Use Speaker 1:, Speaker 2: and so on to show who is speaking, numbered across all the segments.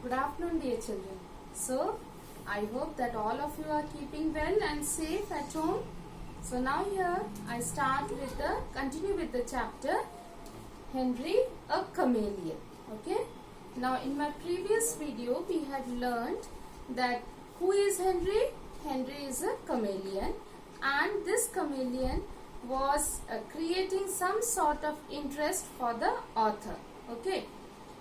Speaker 1: Good afternoon, dear children. So, I hope that all of you are keeping well and safe at home. So now here I continue with the chapter Henry a Chameleon. Okay. Now in my previous video we had learned that who is Henry? Henry is a chameleon, and this chameleon was creating some sort of interest for the author. Okay.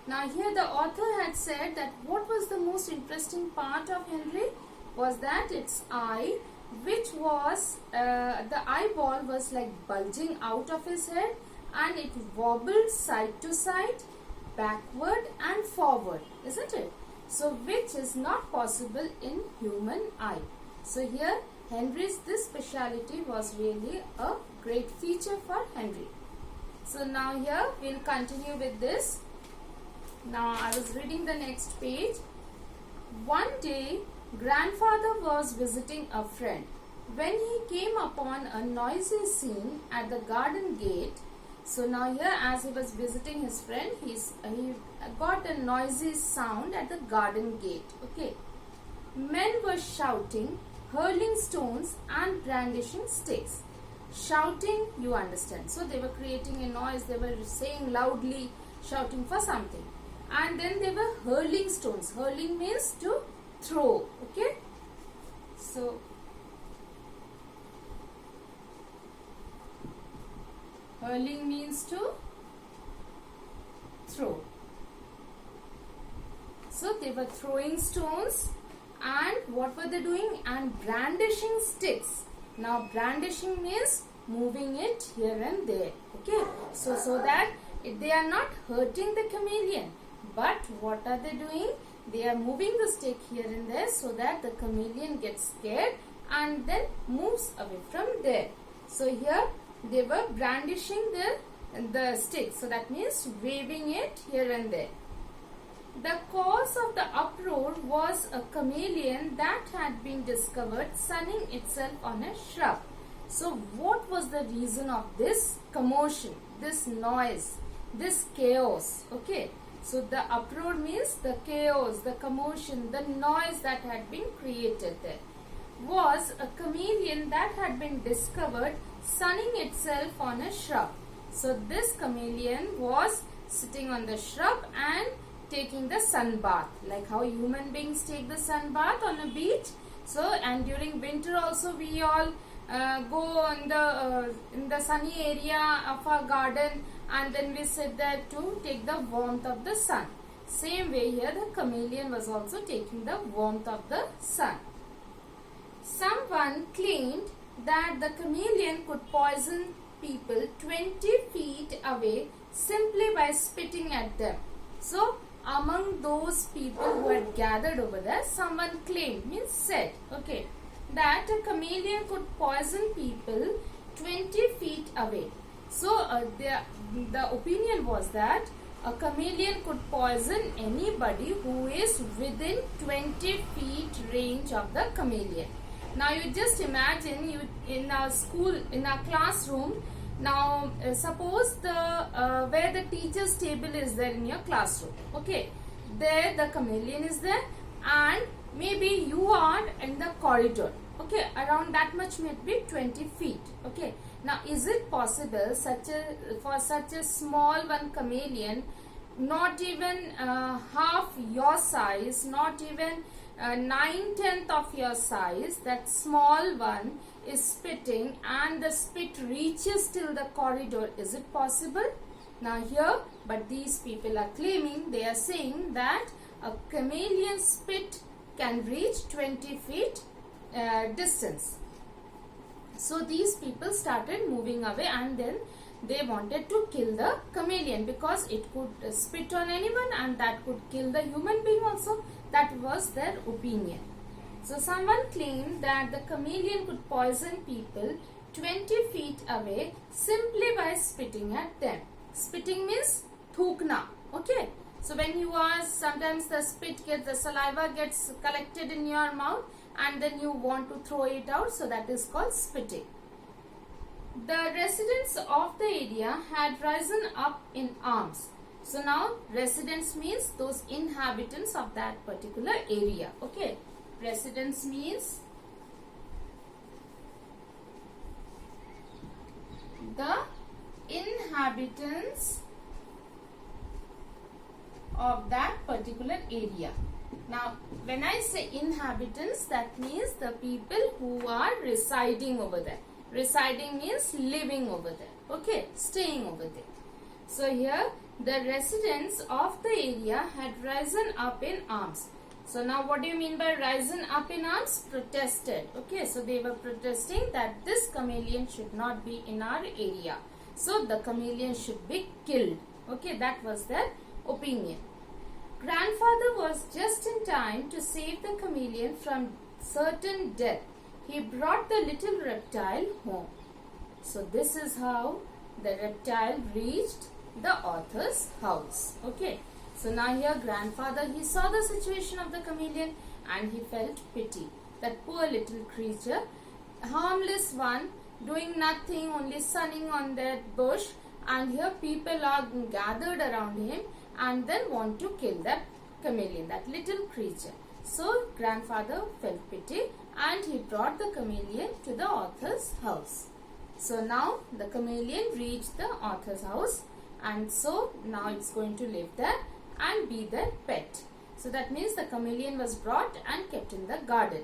Speaker 1: Now here the author had said that what was the most interesting part of Henry was that its eye, which was the eyeball was like bulging out of his head, and it wobbled side to side, backward and forward, isn't it? So which is not possible in human eye. So here Henry's this speciality was really a great feature for Henry. So now here we'll continue with this. Now I was reading the next page. One day grandfather was visiting a friend. When he came upon a noisy scene at the garden gate, so now here as he was visiting his friend, he got a noisy sound at the garden gate. Okay. Men were shouting, hurling stones and brandishing sticks. Shouting, you understand. So they were creating a noise, they were saying loudly, shouting for something. And then they were hurling stones. Hurling means to throw. Okay. So hurling means to throw. So they were throwing stones, and what were they doing? And brandishing sticks. Now brandishing means moving it here and there. Okay. So that they are not hurting the chameleon. But what are they doing? They are moving the stick here and there so that the chameleon gets scared and then moves away from there. So here they were brandishing the stick. So that means waving it here and there. The cause of the uproar was a chameleon that had been discovered sunning itself on a shrub. So what was the reason of this commotion, this noise, this chaos? Okay. So the uproar means the chaos, the commotion, the noise that had been created there. Was a chameleon that had been discovered sunning itself on a shrub. So this chameleon was sitting on the shrub and taking the sun bath, like how human beings take the sun bath on a beach. So and during winter also we all go in the sunny area of our garden, and then we sit there to take the warmth of the sun. Same way here the chameleon was also taking the warmth of the sun. Someone claimed that the chameleon could poison people 20 feet away simply by spitting at them. So among those people who had gathered over there, someone claimed, means said, okay, that a chameleon could poison people 20 feet away. So the opinion was that a chameleon could poison anybody who is within 20 feet range of the chameleon. Now you just imagine you in our school, in our classroom. Now suppose where the teacher's table is there in your classroom. Okay, there the chameleon is there, and maybe you are in the corridor. Okay, around that much may be 20 feet. Okay. Now, is it possible for such a small one chameleon, not even half your size, not even 9/10 of your size, that small one is spitting and the spit reaches till the corridor? Is it possible? Now here, but these people are claiming, they are saying that a chameleon spit can reach 20 feet distance. So these people started moving away, and then they wanted to kill the chameleon because it could spit on anyone and that could kill the human being also. That was their opinion. So someone claimed that the chameleon could poison people 20 feet away simply by spitting at them. Spitting means thukna. Okay. So when you are, sometimes the saliva gets collected in your mouth, and then you want to throw it out, so that is called spitting. The residents of the area had risen up in arms. So now residents means those inhabitants of that particular area. Okay, residents means the inhabitants of that particular area. Now when I say inhabitants, that means the people who are residing over there. Residing means living over there. Okay, staying over there. So here the residents of the area had risen up in arms. So now what do you mean by risen up in arms? Protested. Okay, so they were protesting that this chameleon should not be in our area. So the chameleon should be killed. Okay, that was their opinion. Grandfather was just in time to save the chameleon from certain death. He brought the little reptile home. So this is how the reptile reached the author's house. Okay. So now here grandfather, he saw the situation of the chameleon and he felt pity. That poor little creature, harmless one, doing nothing, only sunning on that bush, and here people are gathered around him and then want to kill that chameleon, that little creature. So grandfather felt pity and he brought the chameleon to the author's house. So now the chameleon reached the author's house, and so now it's going to live there and be their pet. So that means the chameleon was brought and kept in the garden.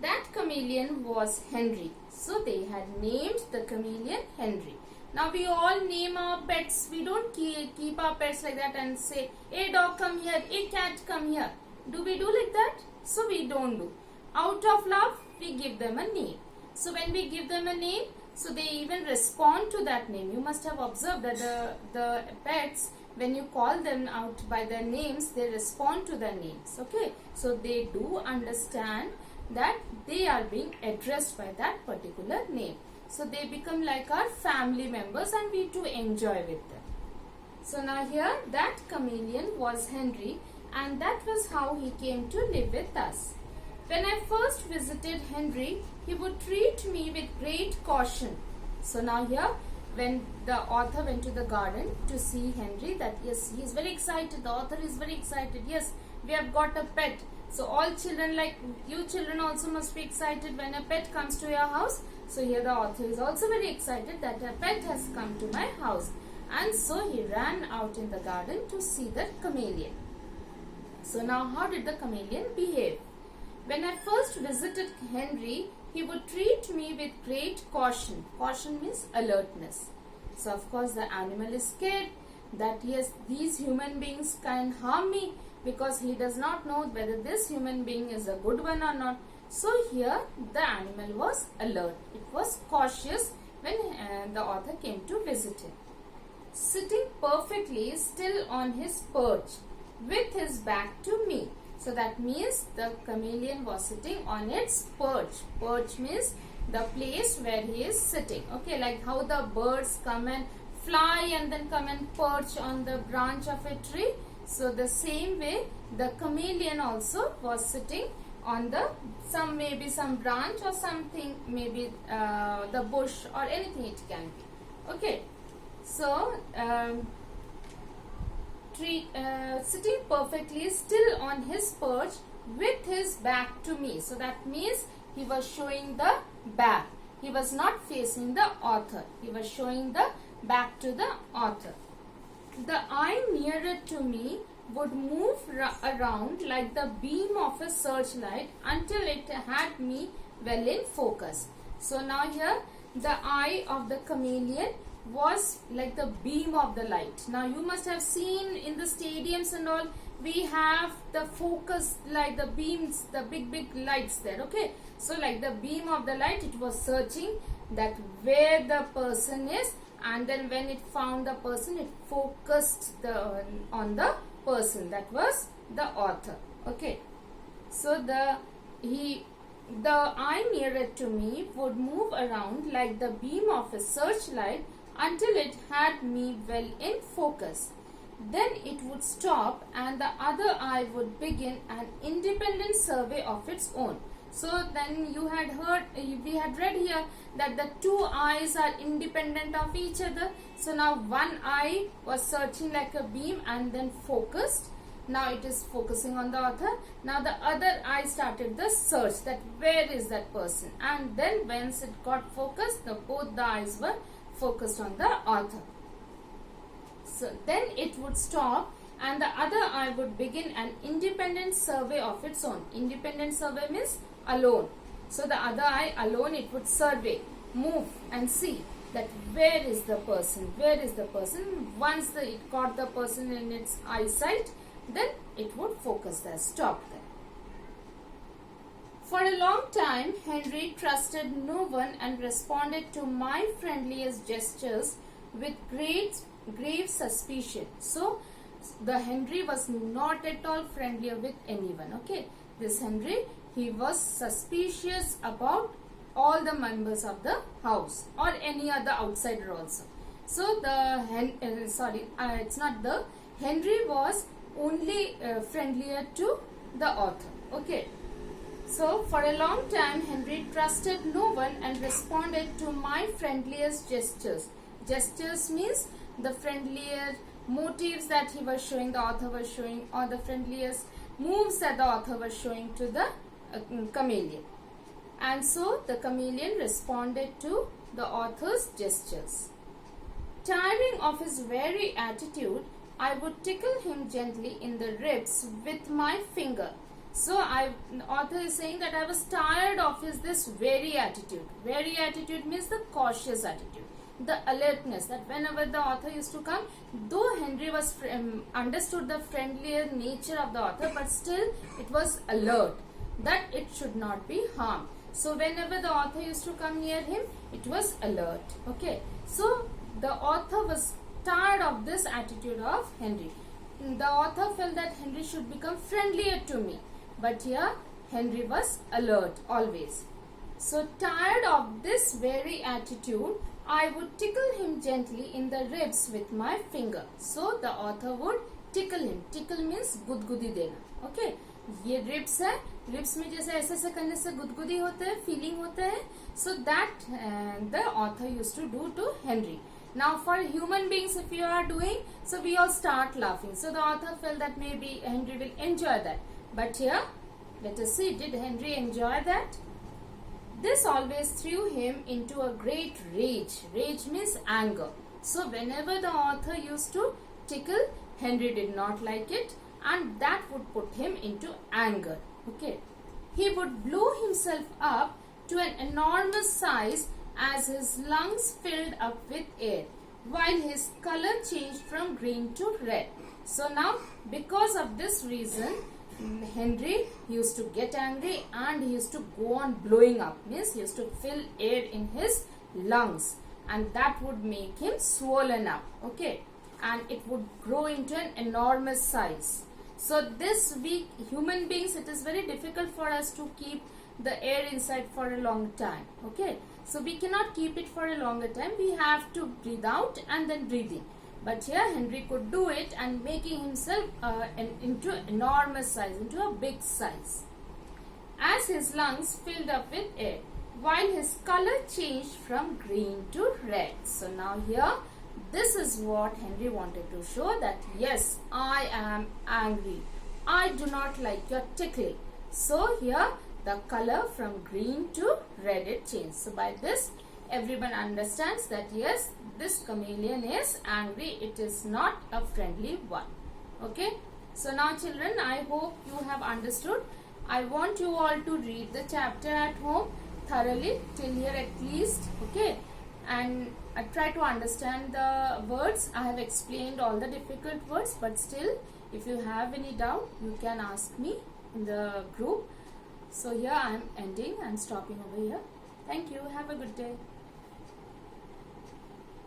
Speaker 1: That chameleon was Henry. So they had named the chameleon Henry. Now we all name our pets. We don't keep our pets like that and say, hey dog come here, hey cat come here. Do we do like that? So we don't do. Out of love, we give them a name. So when we give them a name, so they even respond to that name. You must have observed that the pets, when you call them out by their names, they respond to their names. Okay, so they do understand that they are being addressed by that particular name. So they become like our family members and we too enjoy with them. So now here that chameleon was Henry, and that was how he came to live with us. When I first visited Henry, he would treat me with great caution. So now here, when the author went to the garden to see Henry, that yes, he is very excited, the author is very excited, yes, we have got a pet. So all children, like you children also must be excited when a pet comes to your house. So here the author is also very excited that a pet has come to my house. And so he ran out in the garden to see the chameleon. So now how did the chameleon behave? When I first visited Henry, he would treat me with great caution. Caution means alertness. So of course the animal is scared that yes, these human beings can harm me, because he does not know whether this human being is a good one or not. So here the animal was alert. It was cautious when the author came to visit him. Sitting perfectly still on his perch with his back to me. So that means the chameleon was sitting on its perch. Perch means the place where he is sitting. Okay, like how the birds come and fly and then come and perch on the branch of a tree. So the same way the chameleon also was sitting on the maybe some branch or something, maybe the bush or anything it can be. Okay, so sitting perfectly still on his perch with his back to me. So that means he was showing the back. He was not facing the author. He was showing the back to the author. The eye nearer to me would move around like the beam of a searchlight until it had me well in focus. So now here the eye of the chameleon was like the beam of the light. Now you must have seen in the stadiums and all, we have the focus light, the beams, the big lights there. Okay, so like the beam of the light, it was searching that where the person is, and then when it found the person, it focused on the person, that was the author. Okay, so the eye nearer to me would move around like the beam of a searchlight until it had me well in focus. Then it would stop and the other eye would begin an independent survey of its own. So then you had heard, we had read here that the two eyes are independent of each other. So now one eye was searching like a beam and then focused. Now it is focusing on the author. Now the other eye started the search, that where is that person, and then once it got focused, both the eyes were focused on the author. So then it would stop and the other eye would begin an independent survey of its own. Independent survey means alone. So the other eye alone, it would survey, move and see that where is the person, where is the person. Once it caught the person in its eyesight, then it would focus there, stop there. For a long time, Henry trusted no one and responded to my friendliest gestures with grave suspicion. So the Henry was not at all friendlier with anyone. Okay, this Henry, he was suspicious about all the members of the house or any other outsider also. So the Henry was only friendlier to the author. Okay. So for a long time, Henry trusted no one and responded to my friendliest gestures. Gestures means the friendlier motives that he was showing, the author was showing, or the friendliest moves that the author was showing to the chameleon. And so the chameleon responded to the author's gestures. Tiring of his very attitude, I would tickle him gently in the ribs with my finger. So the author is saying that I was tired of this very attitude. Very attitude means the cautious attitude, the alertness, that whenever the author used to come, though Henry was understood the friendlier nature of the author, but still it was alert that it should not be harmed. So whenever the author used to come near him, it was alert. Okay, so the author was tired of this attitude of Henry. The author felt that Henry should become friendlier to me, but here Henry was alert always. So tired of this very attitude, I would tickle him gently in the ribs with my finger. So the author would tickle him. Tickle means गुदगुदी देना. Okay, ये ribs है. Ribs में जैसे ऐसे ऐसे करने से गुदगुदी होता है, feeling होता है. So that the author used to do to Henry. Now for human beings, if you are doing, so we all start laughing. So the author felt that maybe Henry will enjoy that. But here, let us see, did Henry enjoy that? This always threw him into a great rage. Rage means anger. So whenever the author used to tickle, Henry did not like it, and that would put him into anger. Okay. He would blow himself up to an enormous size as his lungs filled up with air, while his color changed from green to red. So now, because of this reason, Henry used to get angry and he used to go on blowing up. Means he used to fill air in his lungs, and that would make him swollen up. Okay, and it would grow into an enormous size. So this week, human beings, it is very difficult for us to keep the air inside for a long time. Okay, so we cannot keep it for a longer time. We have to breathe out and then breathe in. But here Henry could do it and making himself into enormous size, into a big size. As his lungs filled up with air, while his color changed from green to red. So now here, this is what Henry wanted to show, that yes, I am angry. I do not like your tickling. So here, the color from green to red it changed. So by this, everyone understands that yes, this chameleon is angry. It is not a friendly one. Okay. So now children, I hope you have understood. I want you all to read the chapter at home thoroughly till here at least. Okay. And I try to understand the words. I have explained all the difficult words, but still, if you have any doubt, you can ask me in the group. So here I am ending and stopping over here. Thank you. Have a good day.